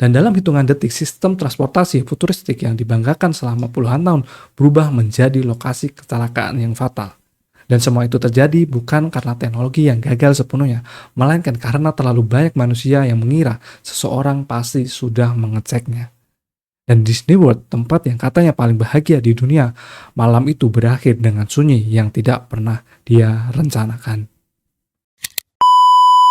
Dan dalam hitungan detik, sistem transportasi futuristik yang dibanggakan selama puluhan tahun berubah menjadi lokasi kecelakaan yang fatal. Dan semua itu terjadi bukan karena teknologi yang gagal sepenuhnya, melainkan karena terlalu banyak manusia yang mengira seseorang pasti sudah mengeceknya. Dan Disney World, tempat yang katanya paling bahagia di dunia, malam itu berakhir dengan sunyi yang tidak pernah dia rencanakan.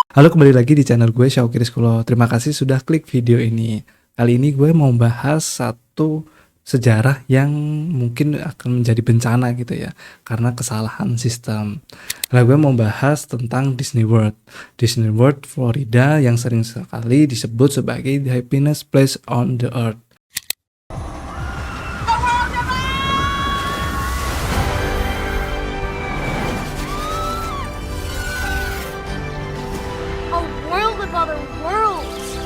Halo, kembali lagi di channel gue, Syauki Rizkulo. Terima kasih sudah klik video ini. Kali ini gue mau bahas satu sejarah yang mungkin akan menjadi bencana gitu ya, karena kesalahan sistem. Nah, gue mau bahas tentang Disney World. Disney World Florida yang sering sekali disebut sebagai the happiest place on the earth. Other worlds.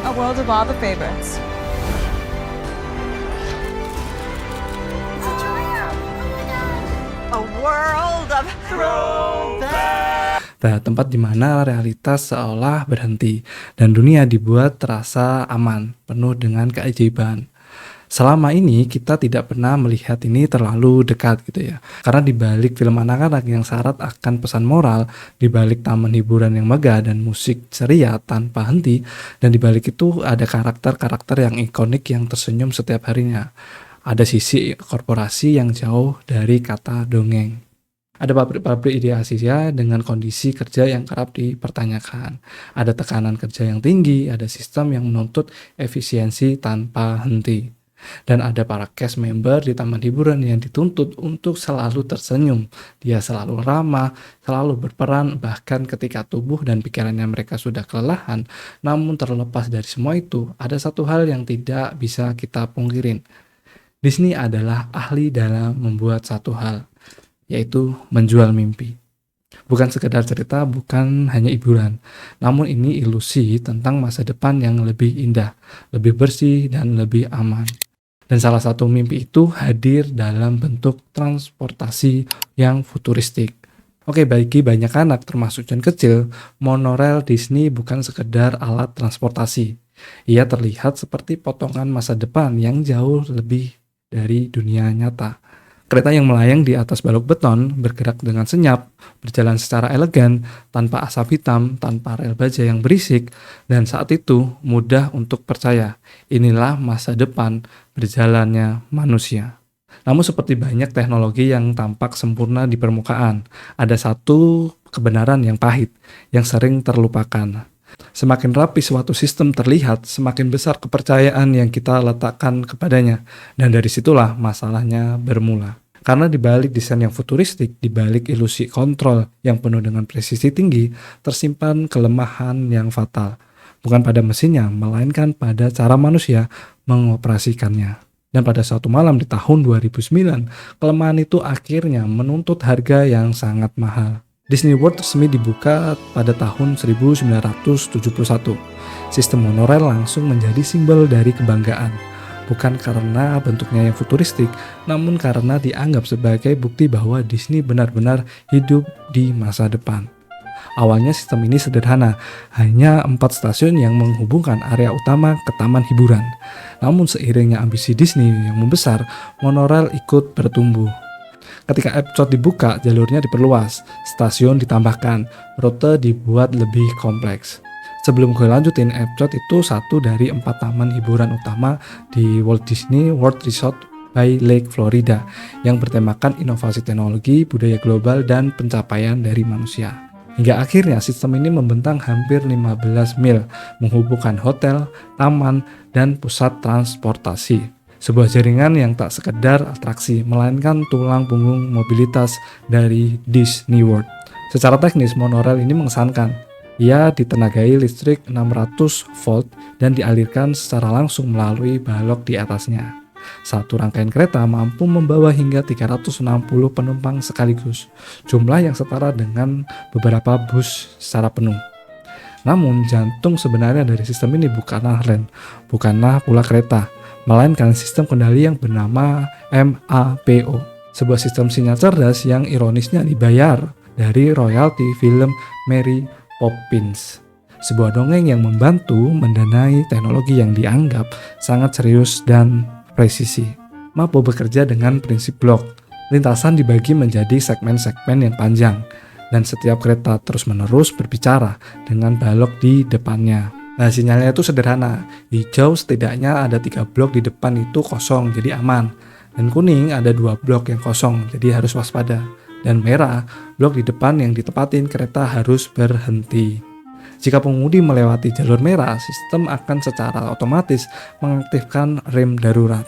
A world of all the favorites. It's a trio. Oh my god. A world of throwback. Nah, tempat di mana realitas seolah berhenti dan dunia dibuat terasa aman, penuh dengan keajaiban. Selama ini kita tidak pernah melihat ini terlalu dekat gitu ya. Karena di balik film anak-anak yang syarat akan pesan moral, di balik taman hiburan yang megah dan musik ceria tanpa henti, dan di balik itu ada karakter-karakter yang ikonik yang tersenyum setiap harinya. Ada sisi korporasi yang jauh dari kata dongeng. Ada pabrik-pabrik ideasi ya dengan kondisi kerja yang kerap dipertanyakan. Ada tekanan kerja yang tinggi, ada sistem yang menuntut efisiensi tanpa henti. Dan ada para cast member di taman hiburan yang dituntut untuk selalu tersenyum. Dia selalu ramah, selalu berperan, bahkan ketika tubuh dan pikirannya mereka sudah kelelahan. Namun terlepas dari semua itu, ada satu hal yang tidak bisa kita pungkirin. Disney adalah ahli dalam membuat satu hal, yaitu menjual mimpi. Bukan sekedar cerita, bukan hanya hiburan, namun ini ilusi tentang masa depan yang lebih indah, lebih bersih, dan lebih aman. Dan salah satu mimpi itu hadir dalam bentuk transportasi yang futuristik. Oke, bagi banyak anak termasuk John kecil, monorail Disney bukan sekedar alat transportasi. Ia terlihat seperti potongan masa depan yang jauh lebih dari dunia nyata. Kereta yang melayang di atas balok beton, bergerak dengan senyap, berjalan secara elegan, tanpa asap hitam, tanpa rel baja yang berisik, dan saat itu mudah untuk percaya, inilah masa depan berjalannya manusia. Namun seperti banyak teknologi yang tampak sempurna di permukaan, ada satu kebenaran yang pahit, yang sering terlupakan. Semakin rapi suatu sistem terlihat, semakin besar kepercayaan yang kita letakkan kepadanya. Dan dari situlah masalahnya bermula. Karena di balik desain yang futuristik, di balik ilusi kontrol yang penuh dengan presisi tinggi, tersimpan kelemahan yang fatal. Bukan pada mesinnya, melainkan pada cara manusia mengoperasikannya. Dan pada suatu malam di tahun 2009, kelemahan itu akhirnya menuntut harga yang sangat mahal. Disney World resmi dibuka pada tahun 1971. Sistem monorail langsung menjadi simbol dari kebanggaan. Bukan karena bentuknya yang futuristik, namun karena dianggap sebagai bukti bahwa Disney benar-benar hidup di masa depan. Awalnya sistem ini sederhana, hanya 4 stasiun yang menghubungkan area utama ke taman hiburan. Namun seiringnya ambisi Disney yang membesar, monorail ikut bertumbuh. Ketika Epcot dibuka, jalurnya diperluas, stasiun ditambahkan, rute dibuat lebih kompleks. Sebelum gue lanjutin, Epcot itu satu dari 4 taman hiburan utama di Walt Disney World Resort by Lake Florida yang bertemakan inovasi teknologi, budaya global, dan pencapaian dari manusia. Hingga akhirnya sistem ini membentang hampir 15 mil, menghubungkan hotel, taman, dan pusat transportasi. Sebuah jaringan yang tak sekedar atraksi, melainkan tulang punggung mobilitas dari Disney World. Secara teknis, monorail ini mengesankan. Ia ditenagai listrik 600 volt dan dialirkan secara langsung melalui balok di atasnya. Satu rangkaian kereta mampu membawa hingga 360 penumpang sekaligus, jumlah yang setara dengan beberapa bus secara penuh. Namun, jantung sebenarnya dari sistem ini bukanlah rel, bukanlah pula kereta, melainkan sistem kendali yang bernama MAPO, sebuah sistem sinyal cerdas yang ironisnya dibayar dari royalti film Mary Poppins. Sebuah dongeng yang membantu mendanai teknologi yang dianggap sangat serius dan presisi. Mapo bekerja dengan prinsip blok. Lintasan dibagi menjadi segmen-segmen yang panjang, dan setiap kereta terus-menerus berbicara dengan balok di depannya. Nah, sinyalnya itu sederhana. Hijau setidaknya ada 3 blok di depan itu kosong, jadi aman. Dan kuning ada 2 blok yang kosong, jadi harus waspada. Dan merah, blok di depan yang ditempatin kereta harus berhenti. Jika pengemudi melewati jalur merah, sistem akan secara otomatis mengaktifkan rem darurat.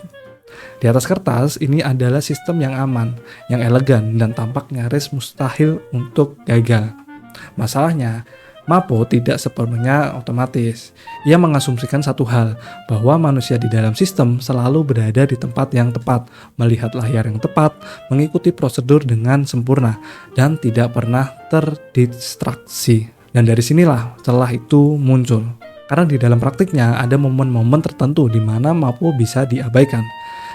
Di atas kertas, ini adalah sistem yang aman, yang elegan, dan tampak nyaris mustahil untuk gagal. Masalahnya, Mapo tidak sepenuhnya otomatis. Ia mengasumsikan satu hal, bahwa manusia di dalam sistem selalu berada di tempat yang tepat, melihat layar yang tepat, mengikuti prosedur dengan sempurna, dan tidak pernah terdistraksi. Dan dari sinilah celah itu muncul. Karena di dalam praktiknya ada momen-momen tertentu di mana Mapo bisa diabaikan.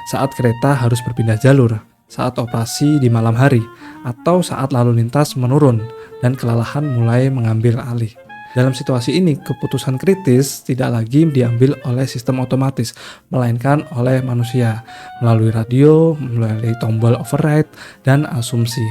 Saat kereta harus berpindah jalur, saat operasi di malam hari, atau saat lalu lintas menurun dan kelelahan mulai mengambil alih. Dalam situasi ini, keputusan kritis tidak lagi diambil oleh sistem otomatis, melainkan oleh manusia, melalui radio, melalui tombol override, dan asumsi.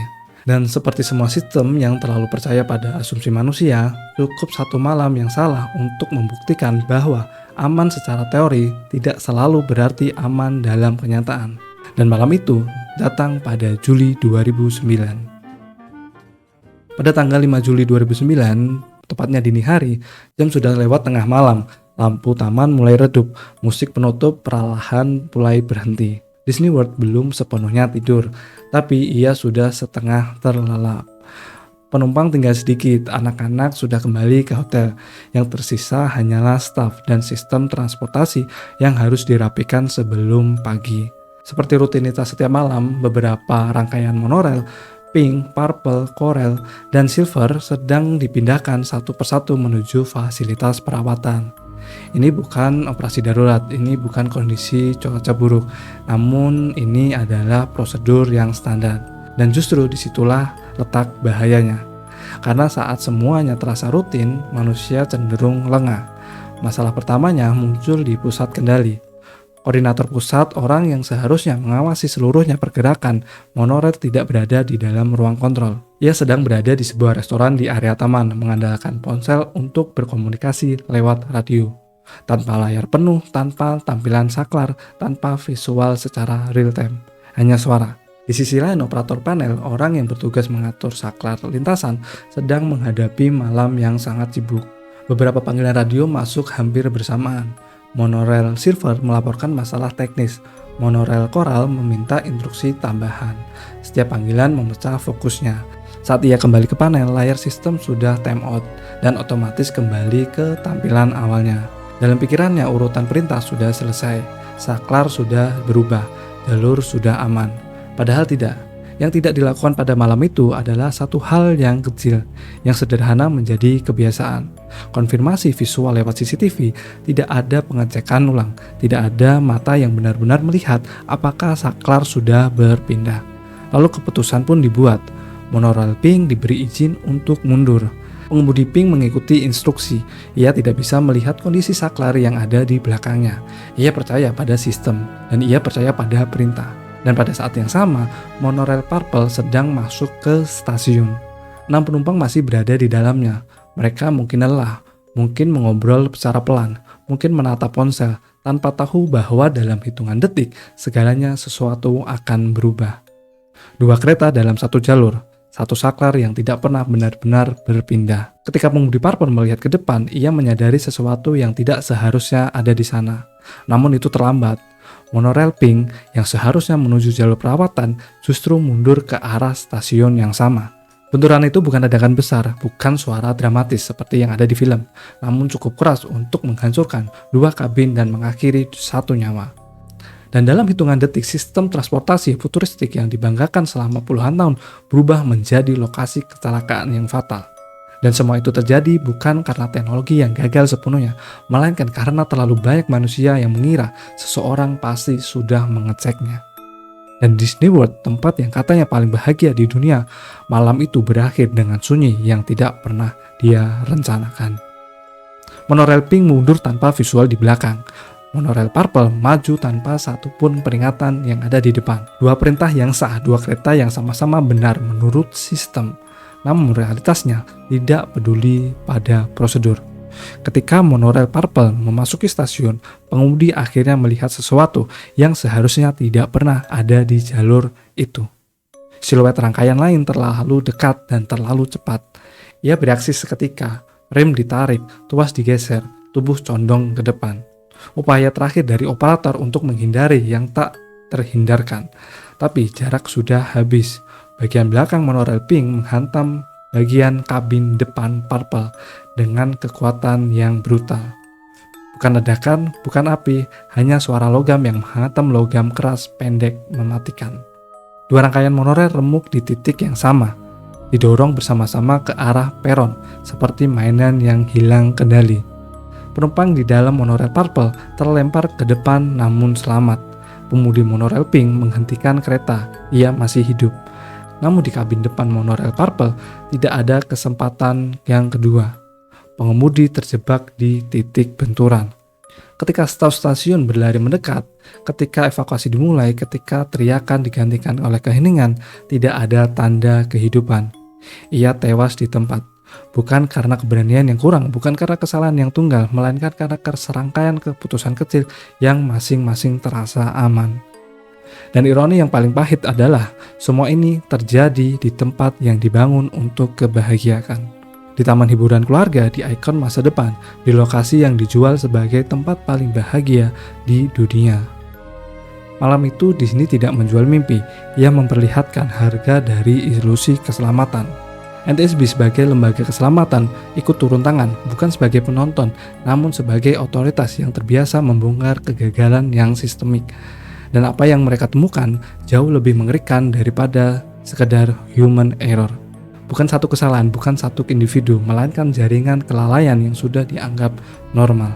Dan seperti semua sistem yang terlalu percaya pada asumsi manusia, cukup satu malam yang salah untuk membuktikan bahwa aman secara teori tidak selalu berarti aman dalam kenyataan. Dan malam itu datang pada Juli 2009. Pada tanggal 5 Juli 2009, tepatnya dini hari, jam sudah lewat tengah malam, lampu taman mulai redup, musik penutup perlahan mulai berhenti. Disney World belum sepenuhnya tidur, tapi ia sudah setengah terlelap. Penumpang tinggal sedikit, anak-anak sudah kembali ke hotel. Yang tersisa hanyalah staf dan sistem transportasi yang harus dirapikan sebelum pagi. Seperti rutinitas setiap malam, beberapa rangkaian monorail, Pink, Purple, Coral, dan Silver sedang dipindahkan satu persatu menuju fasilitas perawatan. Ini bukan operasi darurat, ini bukan kondisi cuaca buruk, namun ini adalah prosedur yang standar. Dan justru disitulah letak bahayanya. Karena saat semuanya terasa rutin, manusia cenderung lengah. Masalah pertamanya muncul di pusat kendali. Koordinator pusat, orang yang seharusnya mengawasi seluruhnya pergerakan monorail, tidak berada di dalam ruang kontrol. Ia sedang berada di sebuah restoran di area taman, mengandalkan ponsel untuk berkomunikasi lewat radio. Tanpa layar penuh, tanpa tampilan saklar, tanpa visual secara real time. Hanya suara. Di sisi lain, operator panel, orang yang bertugas mengatur saklar lintasan, sedang menghadapi malam yang sangat sibuk. Beberapa panggilan radio masuk hampir bersamaan. Monorail Silver melaporkan masalah teknis. Monorail Coral meminta instruksi tambahan. Setiap panggilan memecah fokusnya. Saat ia kembali ke panel, layar sistem sudah time out dan otomatis kembali ke tampilan awalnya. Dalam pikirannya, urutan perintah sudah selesai. Saklar sudah berubah. Jalur sudah aman. Padahal tidak. Yang tidak dilakukan pada malam itu adalah satu hal yang kecil, yang sederhana menjadi kebiasaan. Konfirmasi visual lewat CCTV, tidak ada pengecekan ulang, tidak ada mata yang benar-benar melihat apakah saklar sudah berpindah. Lalu keputusan pun dibuat, monorail Pink diberi izin untuk mundur. Pengemudi Pink mengikuti instruksi, ia tidak bisa melihat kondisi saklar yang ada di belakangnya. Ia percaya pada sistem, dan ia percaya pada perintah. Dan pada saat yang sama, monorail Purple sedang masuk ke stasiun. 6 penumpang masih berada di dalamnya. Mereka mungkin lelah, mungkin mengobrol secara pelan, mungkin menatap ponsel, tanpa tahu bahwa dalam hitungan detik, segalanya sesuatu akan berubah. 2 kereta dalam satu jalur, satu saklar yang tidak pernah benar-benar berpindah. Ketika pengemudi Purple melihat ke depan, ia menyadari sesuatu yang tidak seharusnya ada di sana. Namun itu terlambat. Monorail Pink yang seharusnya menuju jalur perawatan justru mundur ke arah stasiun yang sama. Benturan itu bukan ledakan besar, bukan suara dramatis seperti yang ada di film, namun cukup keras untuk menghancurkan 2 kabin dan mengakhiri 1 nyawa. Dan dalam hitungan detik, sistem transportasi futuristik yang dibanggakan selama puluhan tahun berubah menjadi lokasi kecelakaan yang fatal. Dan semua itu terjadi bukan karena teknologi yang gagal sepenuhnya, melainkan karena terlalu banyak manusia yang mengira seseorang pasti sudah mengeceknya. Dan Disney World, tempat yang katanya paling bahagia di dunia, malam itu berakhir dengan sunyi yang tidak pernah dia rencanakan. Monorail pink mundur tanpa visual di belakang. Monorail purple maju tanpa satupun peringatan yang ada di depan. Dua perintah yang sah, dua kereta yang sama-sama benar menurut sistem. Namun realitasnya tidak peduli pada prosedur. Ketika monorail purple memasuki stasiun, pengemudi akhirnya melihat sesuatu yang seharusnya tidak pernah ada di jalur itu. Siluet rangkaian lain terlalu dekat dan terlalu cepat. Ia bereaksi seketika, rem ditarik, tuas digeser, tubuh condong ke depan. Upaya terakhir dari operator untuk menghindari yang tak terhindarkan. Tapi jarak sudah habis. Bagian belakang monorail pink menghantam bagian kabin depan purple dengan kekuatan yang brutal. Bukan ledakan, bukan api, hanya suara logam yang menghantam logam keras pendek mematikan. Dua rangkaian monorail remuk di titik yang sama, didorong bersama-sama ke arah peron, seperti mainan yang hilang kendali. Penumpang di dalam monorail purple terlempar ke depan namun selamat. Pemudi monorail pink menghentikan kereta, ia masih hidup. Namun di kabin depan monorail purple tidak ada kesempatan yang kedua. Pengemudi terjebak di titik benturan. Ketika staf stasiun berlari mendekat, ketika evakuasi dimulai, ketika teriakan digantikan oleh keheningan, tidak ada tanda kehidupan. Ia tewas di tempat. Bukan karena keberanian yang kurang, bukan karena kesalahan yang tunggal, melainkan karena serangkaian keputusan kecil yang masing-masing terasa aman. Dan ironi yang paling pahit adalah semua ini terjadi di tempat yang dibangun untuk kebahagiaan. Di taman hiburan keluarga, di ikon masa depan, di lokasi yang dijual sebagai tempat paling bahagia di dunia. Malam itu Disney tidak menjual mimpi, ia memperlihatkan harga dari ilusi keselamatan. NTSB sebagai lembaga keselamatan ikut turun tangan, bukan sebagai penonton, namun sebagai otoritas yang terbiasa membongkar kegagalan yang sistemik. Dan apa yang mereka temukan jauh lebih mengerikan daripada sekedar human error. Bukan satu kesalahan, bukan satu individu, melainkan jaringan kelalaian yang sudah dianggap normal.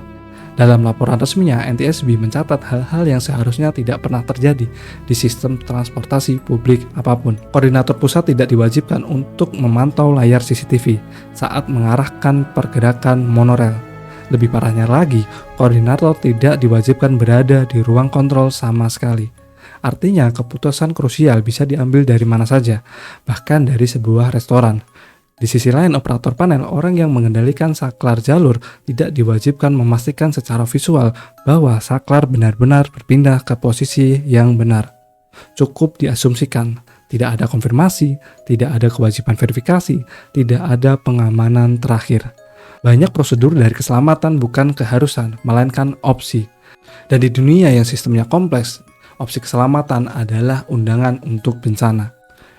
Dalam laporan resminya, NTSB mencatat hal-hal yang seharusnya tidak pernah terjadi di sistem transportasi publik apapun. Koordinator pusat tidak diwajibkan untuk memantau layar CCTV saat mengarahkan pergerakan monorail. Lebih parahnya lagi, koordinator tidak diwajibkan berada di ruang kontrol sama sekali. Artinya, keputusan krusial bisa diambil dari mana saja, bahkan dari sebuah restoran. Di sisi lain, operator panel, orang yang mengendalikan saklar jalur, tidak diwajibkan memastikan secara visual bahwa saklar benar-benar berpindah ke posisi yang benar. Cukup diasumsikan, tidak ada konfirmasi, tidak ada kewajiban verifikasi, tidak ada pengamanan terakhir. Banyak prosedur dari keselamatan bukan keharusan, melainkan opsi. Dan di dunia yang sistemnya kompleks, opsi keselamatan adalah undangan untuk bencana.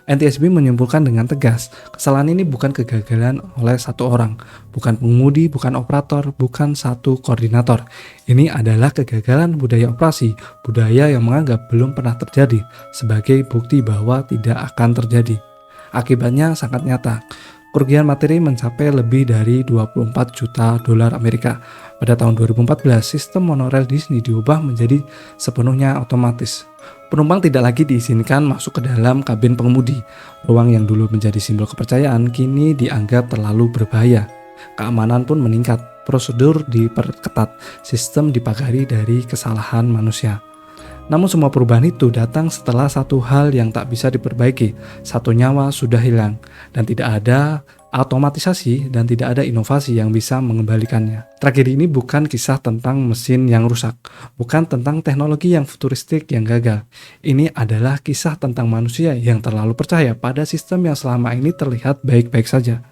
NTSB menyimpulkan dengan tegas, kesalahan ini bukan kegagalan oleh satu orang, bukan pengemudi, bukan operator, bukan satu koordinator. Ini adalah kegagalan budaya operasi, budaya yang menganggap belum pernah terjadi, sebagai bukti bahwa tidak akan terjadi. Akibatnya sangat nyata. Kerugian materi mencapai lebih dari 24 juta dolar Amerika. Pada tahun 2014, sistem monorail Disney diubah menjadi sepenuhnya otomatis. Penumpang tidak lagi diizinkan masuk ke dalam kabin pengemudi. Ruang yang dulu menjadi simbol kepercayaan kini dianggap terlalu berbahaya. Keamanan pun meningkat, prosedur diperketat, sistem dipagari dari kesalahan manusia. Namun semua perubahan itu datang setelah satu hal yang tak bisa diperbaiki. Satu nyawa sudah hilang, dan tidak ada otomatisasi dan tidak ada inovasi yang bisa mengembalikannya. Tragedi ini bukan kisah tentang mesin yang rusak, bukan tentang teknologi yang futuristik yang gagal. Ini adalah kisah tentang manusia yang terlalu percaya pada sistem yang selama ini terlihat baik-baik saja.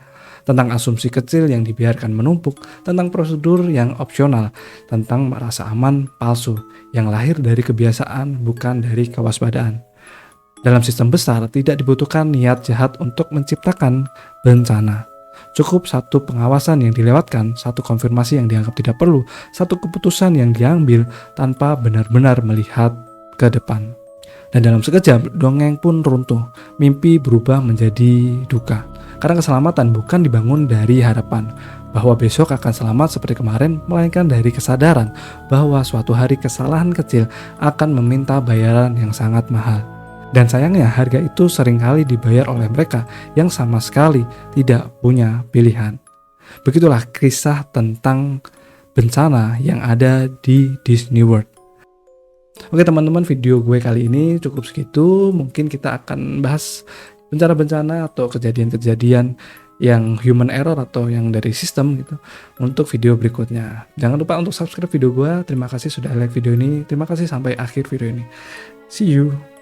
Tentang asumsi kecil yang dibiarkan menumpuk, tentang prosedur yang opsional, tentang merasa aman palsu, yang lahir dari kebiasaan bukan dari kewaspadaan. Dalam sistem besar, tidak dibutuhkan niat jahat untuk menciptakan bencana. Cukup satu pengawasan yang dilewatkan, satu konfirmasi yang dianggap tidak perlu, satu keputusan yang diambil tanpa benar-benar melihat ke depan. Dan dalam sekejap, dongeng pun runtuh, mimpi berubah menjadi duka. Karena keselamatan bukan dibangun dari harapan bahwa besok akan selamat seperti kemarin, melainkan dari kesadaran bahwa suatu hari kesalahan kecil akan meminta bayaran yang sangat mahal. Dan sayangnya harga itu seringkali dibayar oleh mereka yang sama sekali tidak punya pilihan. Begitulah kisah tentang bencana yang ada di Disney World. Oke teman-teman, video gue kali ini cukup segitu. Mungkin kita akan bahas bencana-bencana atau kejadian-kejadian yang human error atau yang dari sistem gitu untuk video berikutnya. Jangan lupa untuk subscribe video gue. Terima kasih sudah like video ini. Terima kasih sampai akhir video ini. See you.